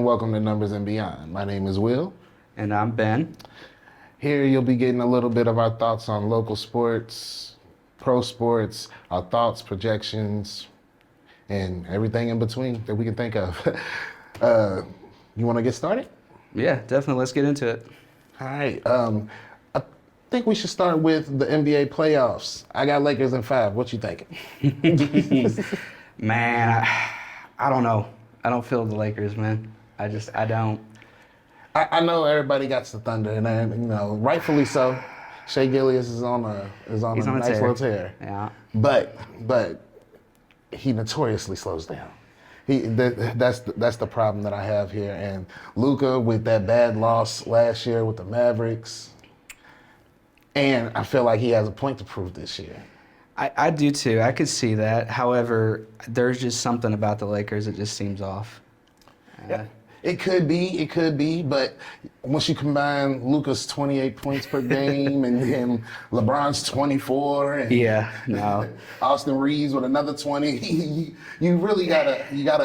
welcome to Numbers and Beyond. My name is Will. And I'm Ben. Here you'll be getting a little bit of our thoughts on local sports, pro sports, our thoughts, projections, and everything in between that we can think of. You want to get started? Yeah, definitely. Let's get into it. All right. I think we should start with the NBA playoffs. I got Lakers in 5. What you thinking? Man, I don't know. I don't feel the Lakers, man. I don't. I know everybody got the Thunder, and rightfully so. Shea Gilgeous is on a nice little tear. Yeah. But he notoriously slows down. That's the problem that I have here. And Luka with that bad loss last year with the Mavericks, and I feel like he has a point to prove this year. I do too. I could see that. However, there's just something about the Lakers that just seems off. Yeah. It could be, but once you combine Luka's 28 points per game and LeBron's 24 and Austin Reeves with another 20, you really gotta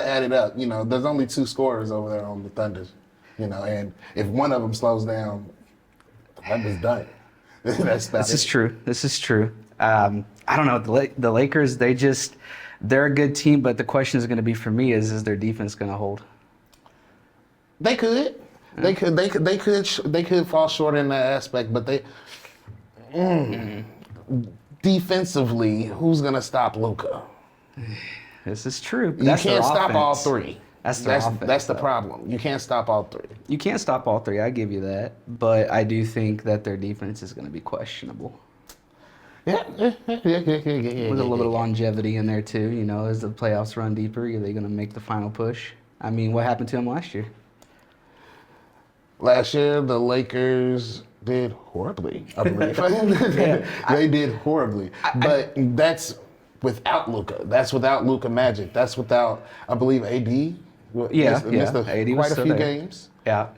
add it up. There's only 2 scorers over there on the Thunder, and if one of them slows down, the Thunder's done. This is true. I don't know. The Lakers, they're a good team, but the question is going to be for me is their defense going to hold? They could. They could fall short in that aspect, but defensively, who's going to stop Luka? This is true. You can't stop all 3. That's the problem. You can't stop all 3. You can't stop all 3. I give you that, but I do think that their defense is going to be questionable. Yeah. With a little bit of longevity in there too, as the playoffs run deeper, are they going to make the final push? I mean, what happened to them last year? Last year, the Lakers did horribly, I believe. They did horribly. But that's without Luka. That's without Luka Magic. That's without, I believe, AD. Missed quite a few games. Yeah.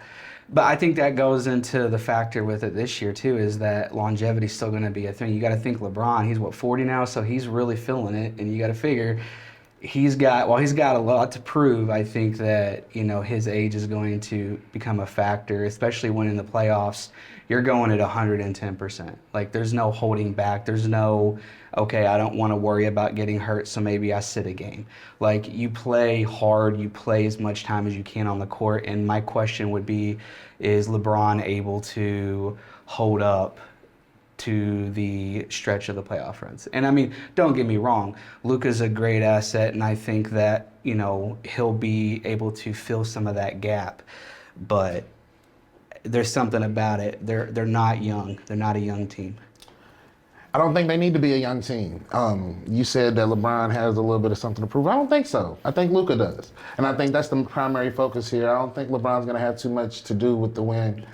But I think that goes into the factor with it this year, too, is that longevity is still going to be a thing. You got to think LeBron, he's 40 now, so he's really feeling it. And you got to figure he's got a lot to prove. I think that, his age is going to become a factor, especially when in the playoffs, you're going at 110%. Like, there's no holding back. There's no, okay, I don't want to worry about getting hurt, so maybe I sit a game. Like, you play hard, you play as much time as you can on the court, and my question would be, is LeBron able to hold up to the stretch of the playoff runs? And I mean, don't get me wrong, Luka's a great asset, and I think that, he'll be able to fill some of that gap, but there's something about it. They're not young. They're not a young team. I don't think they need to be a young team. You said that LeBron has a little bit of something to prove. I don't think so. I think Luka does. And I think that's the primary focus here. I don't think LeBron's going to have too much to do with the win.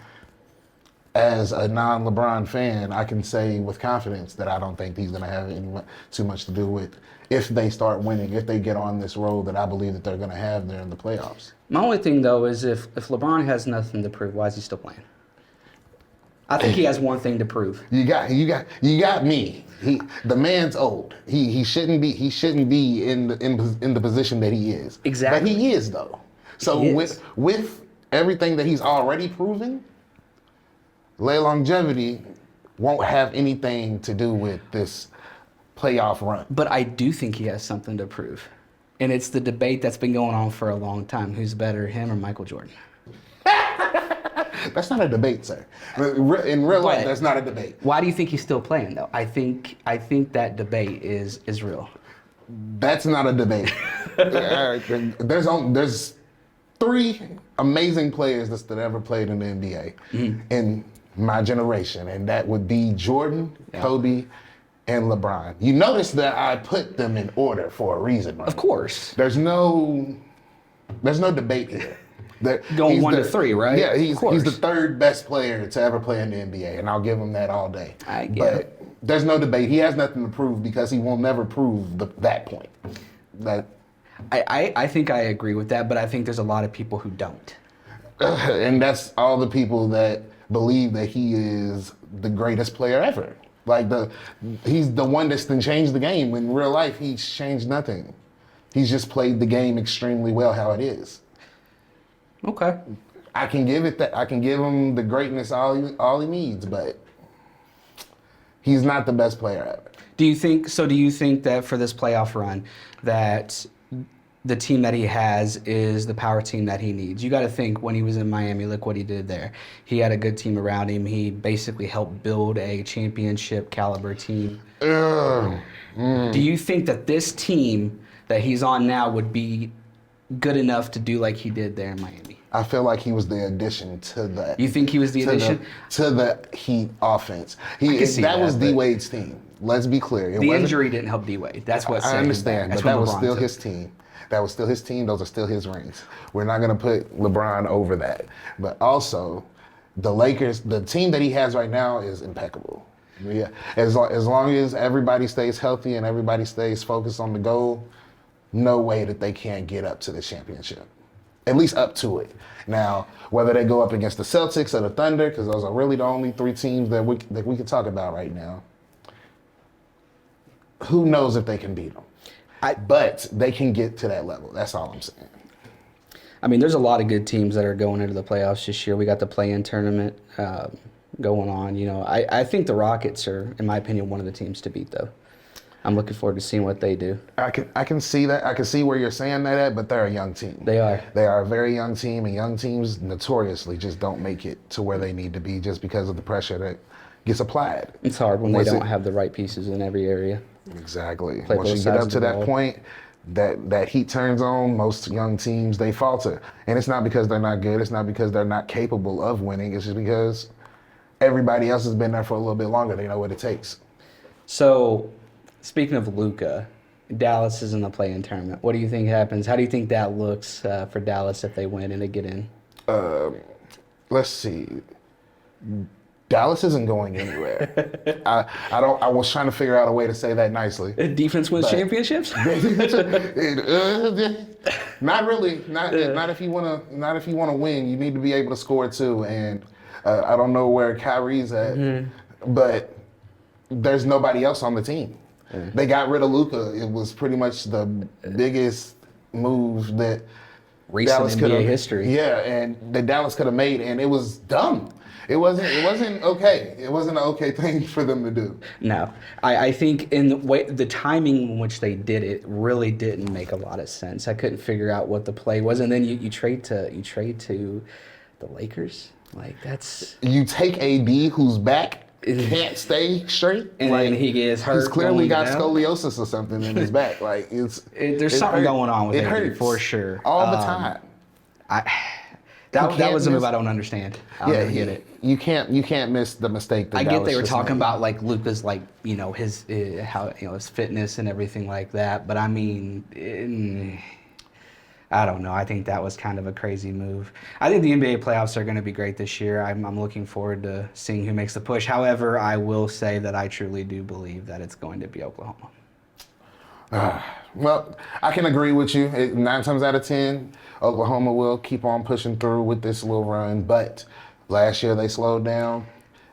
As a non-LeBron fan, I can say with confidence that I don't think he's going to have too much to do with if they start winning, if they get on this road that I believe that they're going to have there in the playoffs. My only thing, though, is if LeBron has nothing to prove, why is he still playing? I think he has one thing to prove. You got me. The man's old. He shouldn't be in the position that he is. Exactly. But he is, though. So with everything that he's already proven, longevity won't have anything to do with this playoff run. But I do think he has something to prove. And it's the debate that's been going on for a long time. Who's better, him or Michael Jordan? That's not a debate, sir. In real life, that's not a debate. Why do you think he's still playing, though? I think that debate is real. That's not a debate. There's 3 amazing players that ever played in the NBA in my generation, and that would be Jordan, Kobe, and LeBron. You notice that I put them in order for a reason, right? Of course. There's no debate here. Going 1 to 3, right? Yeah, he's the 3rd best player to ever play in the NBA, and I'll give him that all day. But there's no debate. He has nothing to prove because he will never prove that point. I think I agree with that, but I think there's a lot of people who don't. And that's all the people that believe that he is the greatest player ever. He's the one that's changed the game. In real life, he's changed nothing. He's just played the game extremely well how it is. Okay. I can give it that. I can give him the greatness all he needs, but he's not the best player ever. Do you think so? Do you think that for this playoff run, that the team that he has is the power team that he needs? You got to think when he was in Miami, look what he did there. He had a good team around him. He basically helped build a championship caliber team. Do you think that this team that he's on now would be good enough to do like he did there in Miami? I feel like he was the addition to that. You think he was the addition? To the Heat offense. That Was D Wade's team. Let's be clear. The injury didn't help D Wade. That's what I understand, but that was still his his team. That was still his team. Those are still his rings. We're not going to put LeBron over that. But also, the Lakers, the team that he has right now is impeccable. Yeah, as long as everybody stays healthy and everybody stays focused on the goal, no way that they can't get up to the championship. At least up to it. Now, whether they go up against the Celtics or the Thunder, because those are really the only three teams that we can talk about right now, who knows if they can beat them. But they can get to that level. That's all I'm saying. I mean, there's a lot of good teams that are going into the playoffs this year. We got the play-in tournament going on. You know, I think the Rockets are, in my opinion, one of the teams to beat, though. I'm looking forward to seeing what they do. I can see that. I can see where you're saying that at, but they're a young team. They are. They are a very young team, and young teams notoriously just don't make it to where they need to be just because of the pressure that gets applied. It's hard when they don't have the right pieces in every area. Exactly. Play Once both you get sides up of to the that ball. point, that heat turns on, most young teams, they falter. And it's not because they're not good. It's not because they're not capable of winning. It's just because everybody else has been there for a little bit longer. They know what it takes. So, speaking of Luka, Dallas is in the play-in tournament. What do you think happens? How do you think that looks for Dallas if they win and they get in? Let's see. Dallas isn't going anywhere. I was trying to figure out a way to say that nicely. Defense wins championships? Not really. Not if you wanna win. You need to be able to score too. And I don't know where Kyrie's at, but there's nobody else on the team. They got rid of Luka. It was pretty much the biggest move that Recent Dallas NBA history. Yeah, and that Dallas could have made, and it was dumb. It wasn't okay. It wasn't an okay thing for them to do. No, I think in the timing in which they did it really didn't make a lot of sense. I couldn't figure out what the play was, and then you trade to the Lakers. Like that's You take AD, who's back, can't stay straight, and then he gets hurt. He's clearly got going down. scoliosis or something in his back. Like There's something going on with it. AD Hurts for sure. all the time. That was a move I don't understand. I'll never get it. You can't miss the mistake. That I get Dallas they were just talking made. about like Luka's like his how his fitness and everything like that, but I mean, I don't know. I think that was kind of a crazy move. I think the NBA playoffs are going to be great this year. I'm looking forward to seeing who makes the push. However, I will say that I truly do believe that it's going to be Oklahoma. Well, I can agree with you. 9 times out of 10, Oklahoma will keep on pushing through with this little run. But last year they slowed down.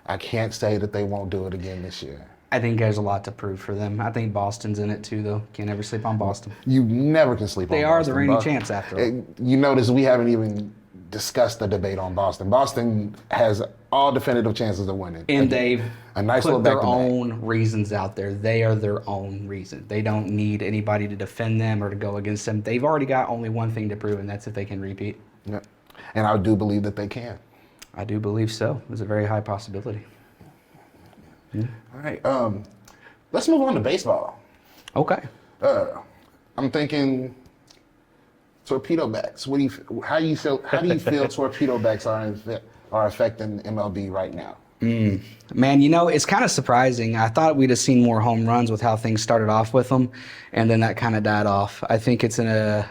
I can't say that they won't do it again this year. I think there's a lot to prove for them. I think Boston's in it too, though. Can't ever sleep on Boston. You never can sleep on Boston. They are the reigning champs after all. You notice we haven't even discussed the debate on Boston. Boston has all definitive chances of winning. And they've a nice put little their back-to-back. own reasons out there. They are their own reason. They don't need anybody to defend them or to go against them. They've already got only one thing to prove, and that's if they can repeat. Yeah. And I do believe that they can. I do believe so. It's a very high possibility. All right. Let's move on to baseball. Okay. I'm thinking torpedo backs. How do you feel torpedo backs are affecting MLB right now? Man, it's kind of surprising. I thought we'd have seen more home runs with how things started off with them, and then that kind of died off. I think it's an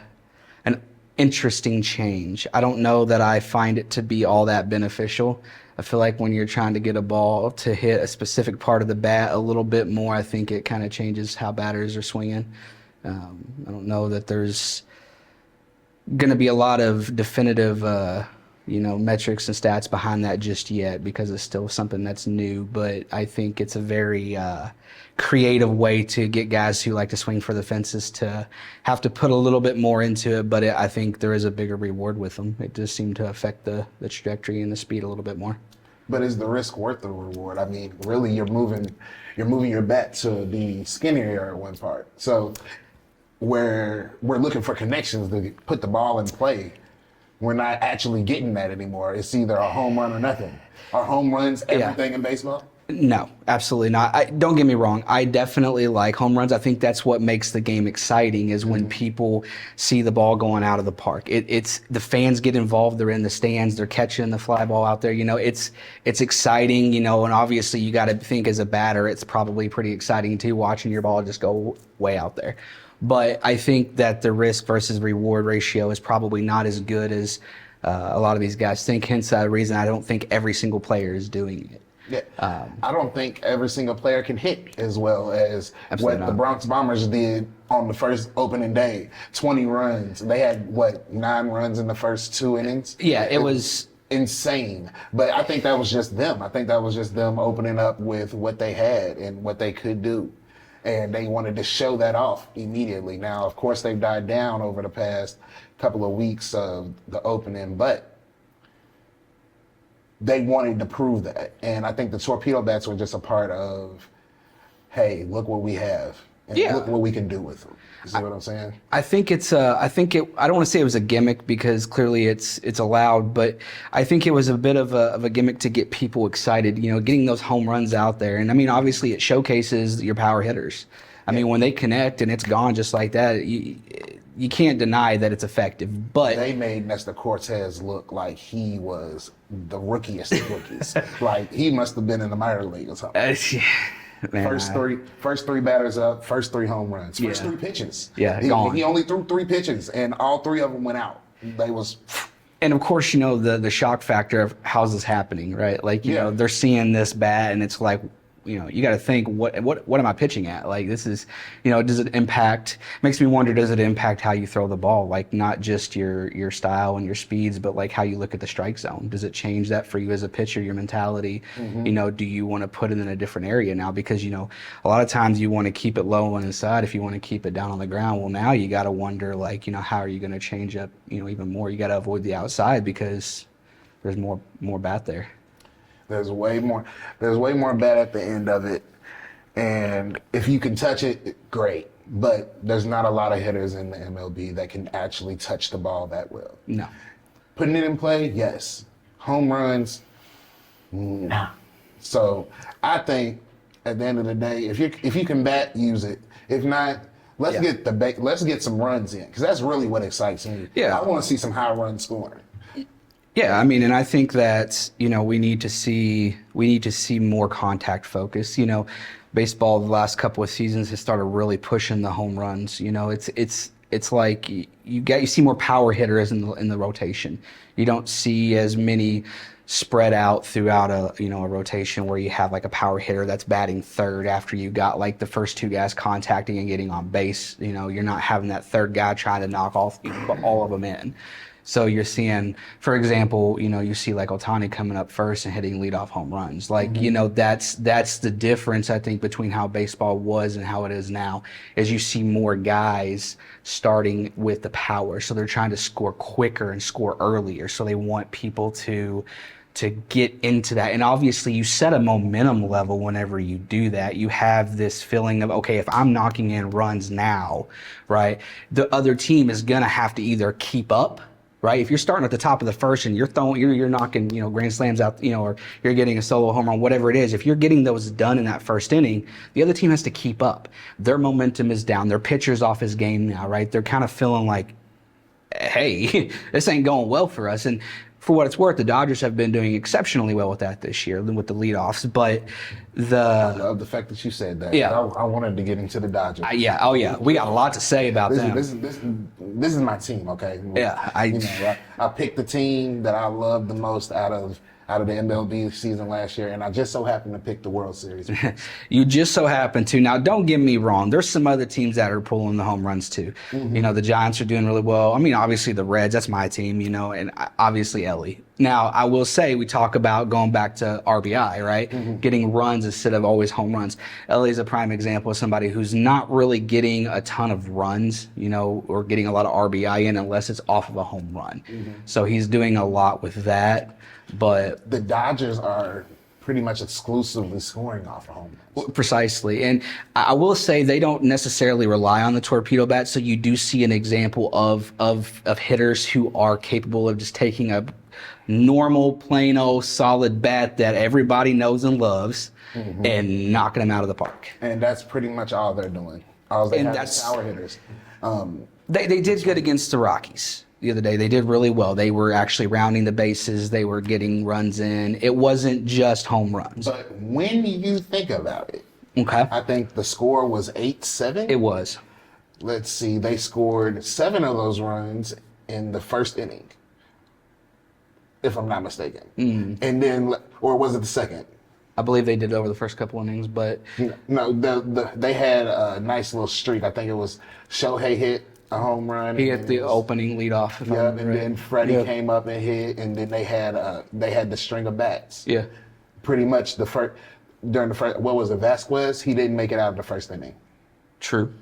interesting change. I don't know that I find it to be all that beneficial. I feel like when you're trying to get a ball to hit a specific part of the bat a little bit more, I think it kind of changes how batters are swinging. I don't know that there's going to be a lot of definitive metrics and stats behind that just yet because it's still something that's new. But I think it's a very creative way to get guys who like to swing for the fences to have to put a little bit more into it. But I think there is a bigger reward with them. It does seem to affect the trajectory and the speed a little bit more. But is the risk worth the reward? I mean, really, you're moving your bat to be skinnier at one part. So where we're looking for connections to put the ball in play, we're not actually getting that anymore. It's either a home run or nothing. Are home runs everything in baseball? No, absolutely not. Don't get me wrong. I definitely like home runs. I think that's what makes the game exciting is when people see the ball going out of the park. It's the fans get involved. They're in the stands. They're catching the fly ball out there. It's exciting, and obviously you got to think as a batter, it's probably pretty exciting too, watching your ball just go way out there. But I think that the risk versus reward ratio is probably not as good as a lot of these guys think. Hence the reason I don't think every single player is doing it. Yeah, I don't think every single player can hit as well as what the Bronx Bombers did on the first opening day. 20 runs. They had, 9 runs in the first 2 innings? Yeah, it was insane. But I think that was just them. I think that was just them opening up with what they had and what they could do. And they wanted to show that off immediately. Now, of course, they've died down over the past couple of weeks of the opening, but they wanted to prove that. And I think the torpedo bats were just a part of, hey, look what we have. And look what we can do with them. You see what I'm saying? I think I don't want to say it was a gimmick because clearly it's allowed, but I think it was a bit of a gimmick to get people excited, getting those home runs out there. And I mean, obviously it showcases your power hitters. I mean, when they connect and it's gone just like that, you can't deny that it's effective. But they made Nestor Cortez look like he was the rookiest of rookies. Like he must have been in the minor league or something. Man, first three batters up, first 3 home runs, first 3 pitches. Yeah, he only threw 3 pitches, and all 3 of them went out. And of course, the shock factor of how's this happening, right? Like, they're seeing this bat, and it's like, you got to think, what am I pitching at? Like, this is, does it impact? Makes me wonder, does it impact how you throw the ball? Like, not just your style and your speeds, but like how you look at the strike zone. Does it change that for you as a pitcher? Your mentality. Do you want to put it in a different area now? Because a lot of times you want to keep it low on the side if you want to keep it down on the ground. Well, now you got to wonder, like, how are you going to change up, even more? You got to avoid the outside because there's more bat there. There's way more bat at the end of it. And if you can touch it, great. But there's not a lot of hitters in the MLB that can actually touch the ball that well. No. Putting it in play, yes. Home runs, no. So I think at the end of the day, if you can bat, use it. If not, let's get some runs in, because that's really what excites me. Yeah. I want to see some high run scoring. Yeah, I mean, and I think that we need to see more contact focus. Baseball the last couple of seasons has started really pushing the home runs. It's like you see more power hitters in the rotation. You don't see as many spread out throughout a rotation where you have like a power hitter that's batting third after you got like the first 2 guys contacting and getting on base. You're not having that third guy trying to knock all of them in. So you're seeing, for example, you see like Ohtani coming up first and hitting leadoff home runs. Like, that's the difference, I think, between how baseball was and how it is now, is you see more guys starting with the power. So they're trying to score quicker and score earlier. So they want people to get into that. And obviously you set a momentum level whenever you do that. You have this feeling of, okay, if I'm knocking in runs now, right, the other team is going to have to either keep up, right? If you're starting at the top of the first and you're knocking, grand slams out, or you're getting a solo home run, whatever it is, if you're getting those done in that first inning, the other team has to keep up. Their momentum is down. Their pitcher's off his game now, right? They're kind of feeling like, hey, this ain't going well for us. And for what it's worth, the Dodgers have been doing exceptionally well with that this year, with the leadoffs. But I love the fact that you said that. Yeah. I wanted to get into the Dodgers. Yeah. Oh, yeah. We got a lot to say about them. This is my team, okay? Yeah. I picked the team that I loved the most out of the MLB season last year, and I just so happened to pick the World Series. You just so happen to. Now, don't get me wrong. There's some other teams that are pulling the home runs too. The Giants are doing really well. I mean, obviously the Reds, that's my team, and obviously Ellie. Now, I will say, we talk about going back to RBI, right? Getting runs instead of always home runs. LA is a prime example of somebody who's not really getting a ton of runs, or getting a lot of RBI in unless it's off of a home run. So he's doing a lot with that. But The Dodgers are pretty much exclusively scoring off of home runs. precisely. And I will say they don't necessarily rely on the torpedo bat. So you do see an example of hitters who are capable of just taking a normal, plain old solid bat that everybody knows and loves and knocking them out of the park. And that's pretty much all they're doing. All they And have that's- is power hitters. They did good against the Rockies the other day. They did really well. They were actually rounding the bases. They were getting runs in. It wasn't just home runs. But when you think about it, Okay. I think the score was 8-7. It was. Let's see, they scored 7 of those runs in the first inning, if I'm not mistaken. And then, or was it the second? I believe they did over the first couple innings, but No, they had a nice little streak. I think it was Shohei hit a home run. he and hit the opening leadoff. If I Yeah, remember and right. then Freddie Yeah. came up and hit, and then they had the string of bats. Yeah. Pretty much during the first, what was it, Vasquez? He didn't make it out of the first inning. True.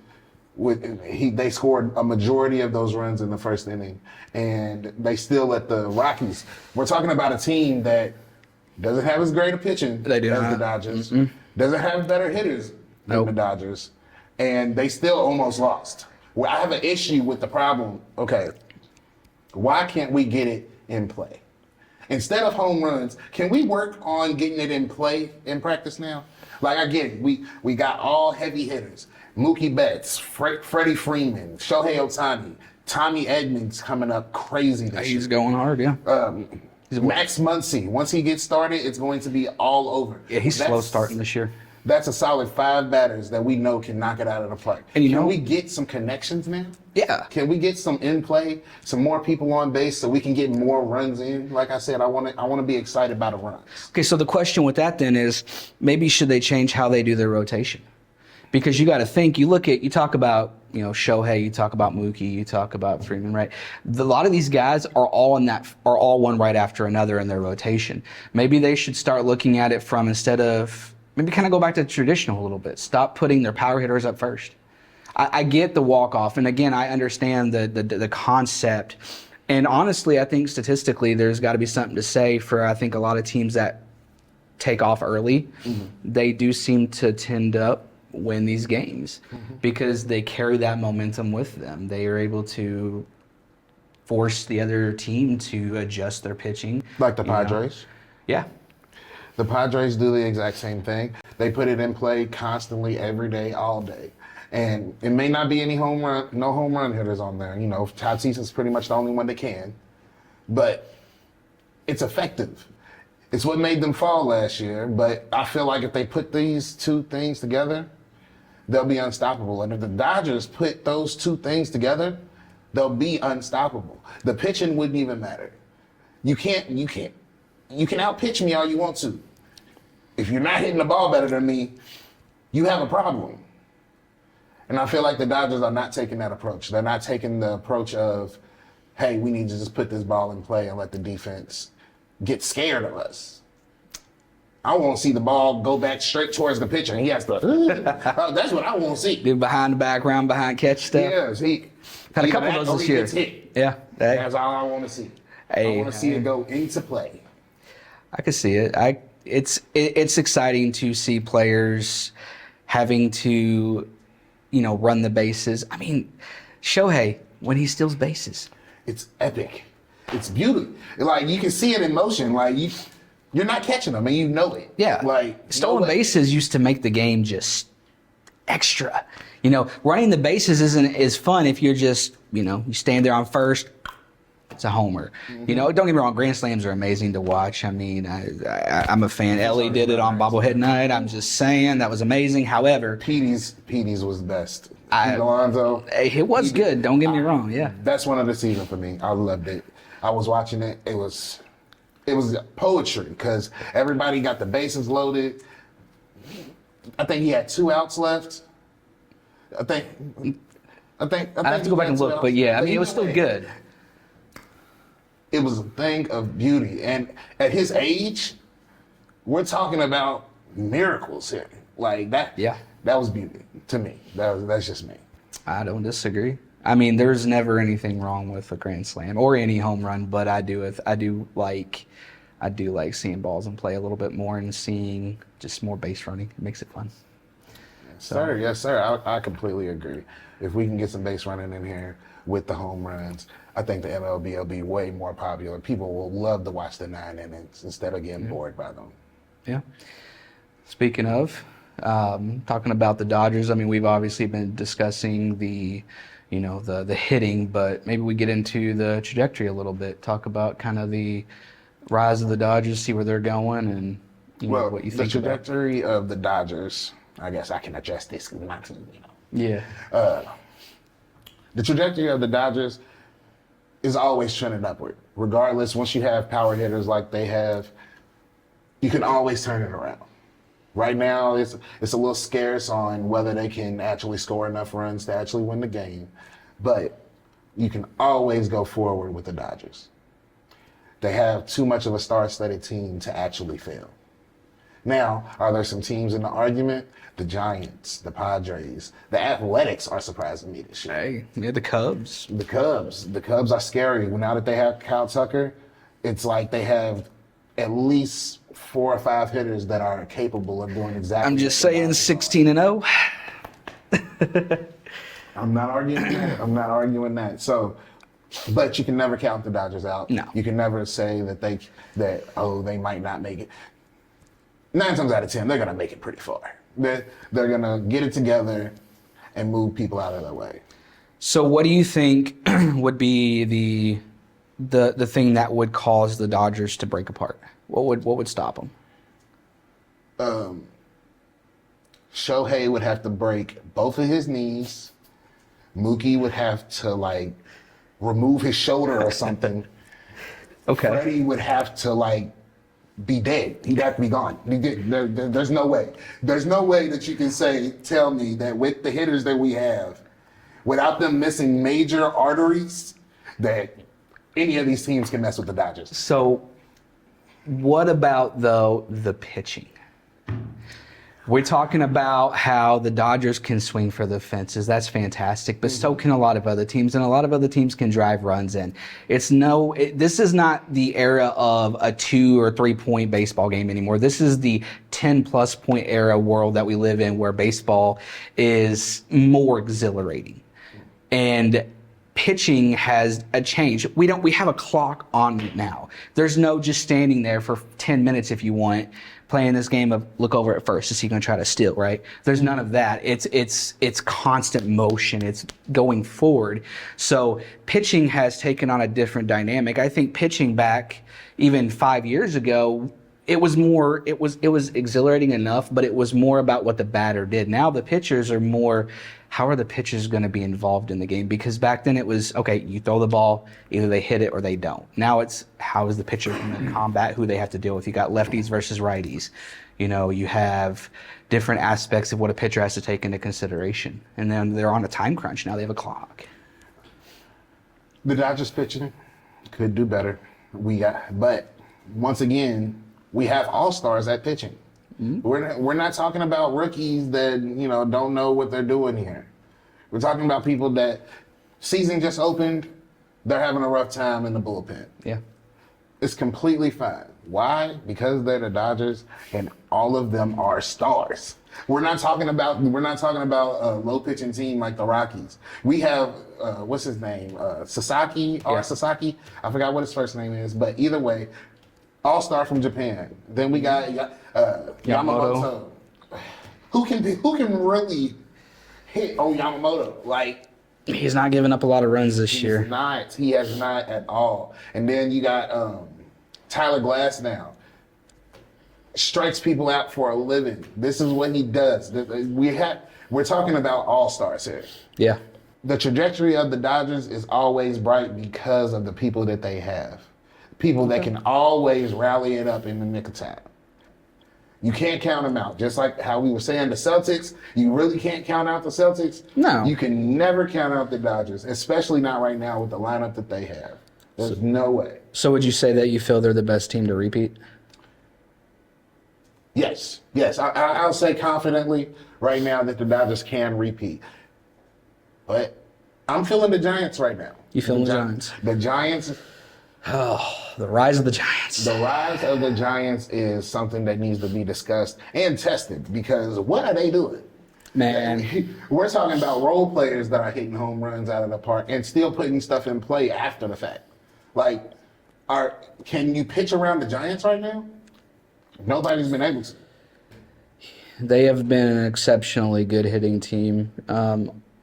They scored a majority of those runs in the first inning, and they still let the Rockies. We're talking about a team that doesn't have as great a pitching They do as not. the Dodgers, doesn't have better hitters than Nope. the Dodgers, and they still almost lost. Well, I have an issue with the problem. Okay, why can't we get it in play? Instead of home runs, can we work on getting it in play in practice now? Like, I get it. We got all heavy hitters. Mookie Betts, Freddie Freeman, Shohei Ohtani, Tommy Edmonds coming up crazy this He's year. going hard, yeah. Max Muncy, once he gets started, it's going to be all over. Yeah, he's slow starting this year. That's a solid 5 batters that we know can knock it out of the park. And can we get some connections now? Yeah. Can we get some in play, some more people on base so we can get more runs in? Like I said, I want to be excited about a run. Okay, so the question with that then is maybe should they change how they do their rotation? Because you got to think, you talk about, Shohei, you talk about Mookie, you talk about Freeman, right? A lot of these guys are all one right after another in their rotation. Maybe they should start looking at it from, instead of, maybe kind of go back to traditional a little bit. Stop putting their power hitters up first. I get the walk-off, and again, I understand the concept. And honestly, I think statistically there's got to be something to say for, I think, a lot of teams that take off early. They do seem to tend up win these games because they carry that momentum with them. They are able to force the other team to adjust their pitching. Like the Padres. Yeah. The Padres do the exact same thing. They put it in play constantly, every day, all day. And it may not be no home run hitters on there. Tatis is pretty much the only one that can. But it's effective. It's what made them fall last year. But I feel like if they put these 2 things together, they'll be unstoppable. And if the Dodgers put those 2 things together, they'll be unstoppable. The pitching wouldn't even matter. You can outpitch me all you want to. If you're not hitting the ball better than me, you have a problem. And I feel like the Dodgers are not taking that approach. They're not taking the approach of, hey, we need to just put this ball in play and let the defense get scared of us. I want to see the ball go back straight towards the pitcher, and he has to. That's what I want to see. Do behind the back, round behind catch stuff. Yes, Had a couple of those this year. Gets hit. Yeah. That's all I want to see. I want to see it go into play. I could see it. It's exciting to see players having to, run the bases. I mean, Shohei, when he steals bases. It's epic. It's beautiful. Like, you can see it in motion. Like, you're not catching them, and you know it. Yeah. Like, stolen bases used to make the game just extra. Running the bases is fun if you're just, you stand there on first. It's a homer. Don't get me wrong. Grand slams are amazing to watch. I mean, I'm a fan. Ellie did it on bobblehead night. I'm just saying that was amazing. However, Petey's was the best. Pete Alonso. It was good. Don't get me wrong. Yeah. Best one of the season for me. I loved it. I was watching it. It was poetry because everybody got the bases loaded. I think he had 2 outs left. I think I have to go back and look, but yeah, I mean, it was still good. It was a thing of beauty. And at his age, we're talking about miracles here. Like that. Yeah. That was beauty to me. That's just me. I don't disagree. I mean, there's never anything wrong with a grand slam or any home run, but I do like seeing balls in play a little bit more and seeing just more base running. It makes it fun. Sir, yes, sir. I completely agree. If we can get some base running in here with the home runs, I think the MLB will be way more popular. People will love to watch the 9 innings instead of getting bored by them. Yeah. Speaking of, talking about the Dodgers, I mean, we've obviously been discussing the hitting, but maybe we get into the trajectory a little bit. Talk about kind of the rise of the Dodgers, see where they're going, and what you think. The trajectory of the Dodgers. I guess I can address this because my team, Yeah. The trajectory of the Dodgers is always trending upward. Regardless, once you have power hitters like they have, you can always turn it around. Right now, it's a little scarce on whether they can actually score enough runs to actually win the game, but you can always go forward with the Dodgers. They have too much of a star-studded team to actually fail. Now, are there some teams in the argument? The Giants, the Padres, the Athletics are surprising me this year. Hey, yeah, the Cubs. The Cubs are scary. Now that they have Kyle Tucker, it's like they have at least 4 or 5 hitters that are capable of doing exactly. I'm just saying, 16-0. I'm not arguing that. So, but you can never count the Dodgers out. No. You can never say that they might not make it. 9 times out of 10, they're gonna make it pretty far. They're gonna get it together and move people out of their way. So, what do you think would be the thing that would cause the Dodgers to break apart? What would stop them? Shohei would have to break both of his knees. Mookie would have to remove his shoulder or something. Okay. Freddie would have to be dead. He'd have to be gone. There's no way. There's no way that you can tell me that with the hitters that we have, without them missing major arteries, that any of these teams can mess with the Dodgers. So, what about, though, the pitching? We're talking about how the Dodgers can swing for the fences. That's fantastic, but so can a lot of other teams, and a lot of other teams can drive runs in. This is not the era of a 2 or 3 point baseball game anymore. This is the 10+ point era world that we live in, where baseball is more exhilarating. And pitching has a change. We have a clock on it now. There's no just standing there for 10 minutes if you want, playing this game of look over at first. Is he going to try to steal, right? There's none of that. It's constant motion. It's going forward. So pitching has taken on a different dynamic. I think pitching back even 5 years ago, it was exhilarating enough, but it was more about what the batter did. Now the pitchers are more, how are the pitchers going to be involved in the game? Because back then it was, okay, you throw the ball, either they hit it or they don't. Now it's, how is the pitcher going to combat who they have to deal with? You got lefties versus righties. You have different aspects of what a pitcher has to take into consideration. And then they're on a time crunch. Now they have a clock. The Dodgers pitching could do better. But once again, we have all-stars at pitching. Mm-hmm. We're not talking about rookies that don't know what they're doing here. We're talking about people that season just opened, they're having a rough time in the bullpen. Yeah, it's completely fine. Why? Because they're the Dodgers, and all of them are stars. We're not talking about a low pitching team like the Rockies. We have what's his name, Sasaki. I forgot what his first name is, but either way. All-star from Japan. Then we got Yamamoto. Who can really hit Yamamoto? He's not giving up a lot of runs this year. He has not at all. And then you got Tyler Glass now. Strikes people out for a living. This is what he does. We're talking about all-stars here. Yeah. The trajectory of the Dodgers is always bright because of the people that they have. People that can always rally it up in the nick of time. You can't count them out. Just like how we were saying the Celtics, you really can't count out the Celtics. No. You can never count out the Dodgers, especially not right now with the lineup that they have. There's no way. So would you say that you feel they're the best team to repeat? Yes. I'll say confidently right now that the Dodgers can repeat. But I'm feeling the Giants right now. You feeling the Giants? The Giants. Oh, the rise of the Giants. The rise of the Giants is something that needs to be discussed and tested because what are they doing? Man, We're talking about role players that are hitting home runs out of the park and still putting stuff in play after the fact. Like, can you pitch around the Giants right now? Nobody's been able to. they have been an exceptionally good hitting team.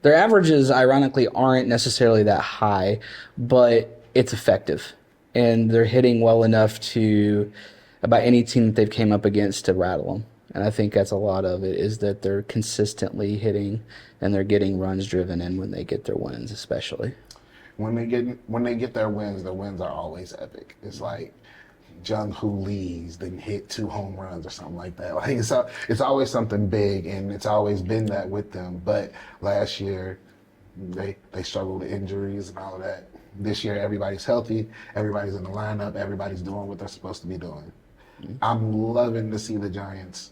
Their averages, ironically, aren't necessarily that high, but it's effective. And they're hitting well enough to about any team that they've came up against to rattle them. And I think that's a lot of it is that they're consistently hitting and they're getting runs driven in when they get their wins, especially. When they get their wins are always epic. It's like Jung Hoo Lee's then hit 2 home runs or something like that. Like it's always something big, and it's always been that with them. But last year, they struggled with injuries and all of that. This year, everybody's healthy, everybody's in the lineup, everybody's doing what they're supposed to be doing. Mm-hmm. I'm loving to see the Giants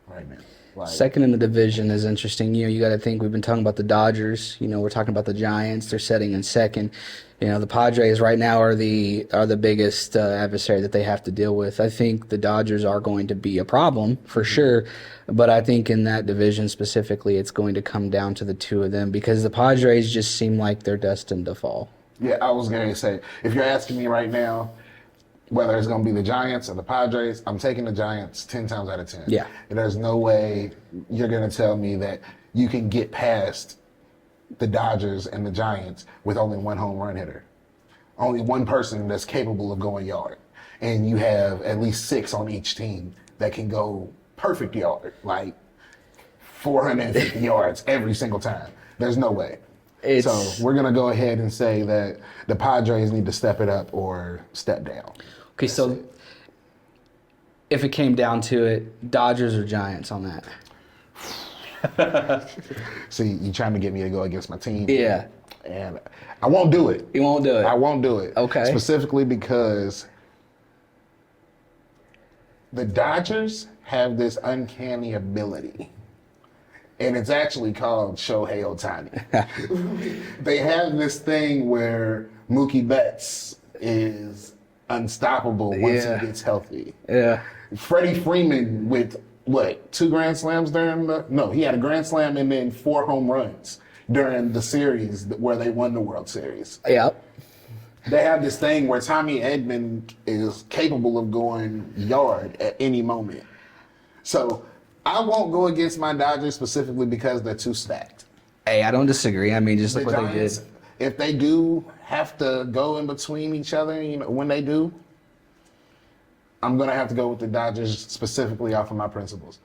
right now. Like, second in the division is interesting. You got to think we've been talking about the Dodgers. We're talking about the Giants. They're setting in second. The Padres right now are the biggest adversary that they have to deal with. I think the Dodgers are going to be a problem for sure, but I think in that division specifically, it's going to come down to the two of them because the Padres just seem like they're destined to fall. Yeah, I was going to say, if you're asking me right now, whether it's going to be the Giants or the Padres, I'm taking the Giants 10 times out of 10. Yeah. And there's no way you're going to tell me that you can get past the Dodgers and the Giants with only one home run hitter. Only one person that's capable of going yard. And you have at least 6 on each team that can go perfect yard, like 450 yards every single time. There's no way. So we're going to go ahead and say that the Padres need to step it up or step down. Okay, so if it came down to it, Dodgers or Giants on that? See, you're trying to get me to go against my team. Yeah. And I won't do it. You won't do it? I won't do it. Okay. Specifically because the Dodgers have this uncanny ability. And it's actually called Shohei Ohtani. They have this thing where Mookie Betts is unstoppable once he gets healthy. Yeah. Freddie Freeman with, 2 Grand Slams during he had a Grand Slam and then 4 home runs during the series where they won the World Series. Yep. They have this thing where Tommy Edman is capable of going yard at any moment. So I won't go against my Dodgers specifically because they're too stacked. Hey, I don't disagree. I mean, just look The what Giants, they did. if they do have to go in between each other, when they do, I'm going to have to go with the Dodgers specifically off of my principles.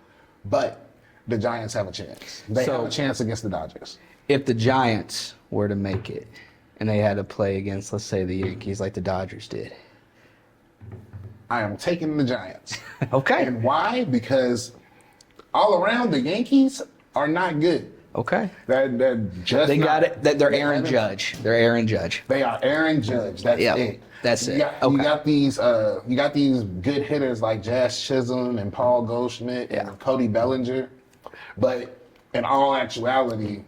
But the Giants have a chance. They have a chance against the Dodgers. If the Giants were to make it and they had to play against, let's say, the Yankees like the Dodgers did. I am taking the Giants. Okay. And why? Because all around the Yankees are not good. Okay. They're just They not, got it. They're Aaron Judge. They're Aaron Judge. They are Aaron Judge. That's it. That's it. You got these good hitters like Jazz Chisholm and Paul Goldschmidt and Cody Bellinger, but in all actuality,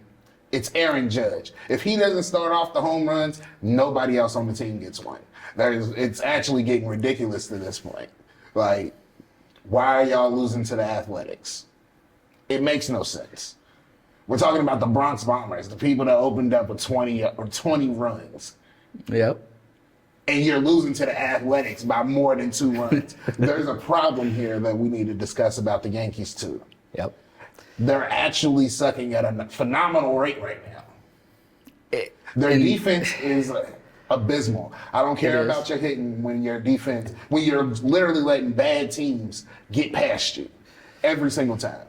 it's Aaron Judge. If he doesn't start off the home runs, nobody else on the team gets one. It's actually getting ridiculous to this point. Like, why are y'all losing to the Athletics? It makes no sense. We're talking about the Bronx Bombers, the people that opened up with 20 runs. Yep. And you're losing to the Athletics by more than 2 runs. There's a problem here that we need to discuss about the Yankees too. Yep. They're actually sucking at a phenomenal rate right now. Their defense is abysmal. I don't care about your hitting when you're literally letting bad teams get past you every single time.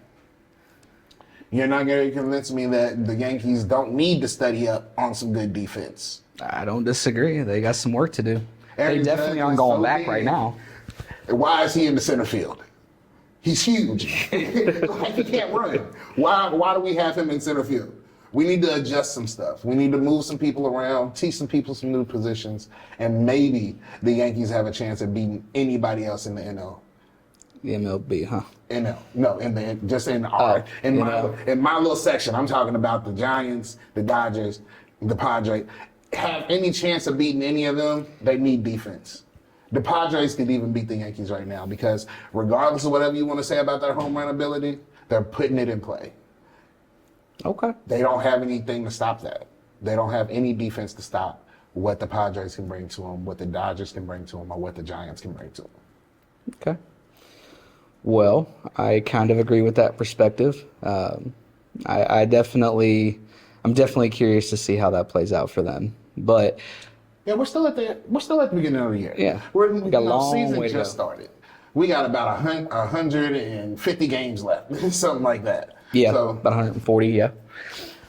You're not going to convince me that the Yankees don't need to study up on some good defense. I don't disagree. They got some work to do. Aaron They definitely Judge aren't is going so back big. right now. Why is he in the center field? He's huge. Like, he can't run. Why do we have him in center field? We need to adjust some stuff. We need to move some people around, teach some people some new positions, and maybe the Yankees have a chance at beating anybody else in the NL. The MLB, huh? NL. No, in my little section, I'm talking about the Giants, the Dodgers, the Padres. Have any chance of beating any of them, they need defense. The Padres could even beat the Yankees right now because regardless of whatever you want to say about their home run ability, they're putting it in play. Okay. They don't have anything to stop that. They don't have any defense to stop what the Padres can bring to them, what the Dodgers can bring to them, or what the Giants can bring to them. Okay. Well, I kind of agree with that perspective. I'm definitely curious to see how that plays out for them. But yeah, we're still at the beginning of the year. Yeah, we got a long season way to just go. started. We got about 150 games left, something like that. Yeah, so, about 140. Yeah.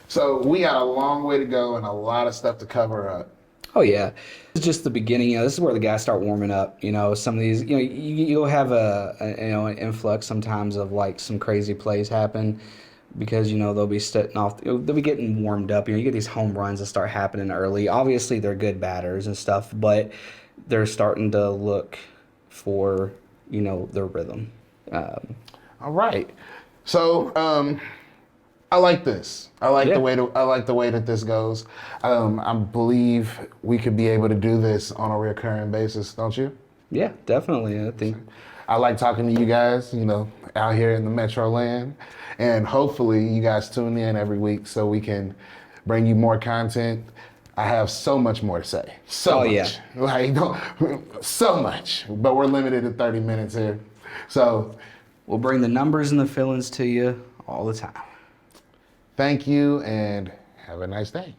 So we got a long way to go and a lot of stuff to cover up. Oh yeah, it's just the beginning. This is where the guys start warming up. Some of these. You'll have an influx sometimes of like some crazy plays happen because they'll be setting off. They'll be getting warmed up. You get these home runs that start happening early. Obviously, they're good batters and stuff, but they're starting to look for their rhythm. All right. So I like this. I like the way that this goes. I believe we could be able to do this on a recurring basis, don't you? Yeah, definitely. I think I like talking to you guys, out here in the Metro land, and hopefully you guys tune in every week so we can bring you more content. I have so much more to say. So much, but we're limited to 30 minutes here. So we'll bring the numbers and the fill-ins to you all the time. Thank you and have a nice day.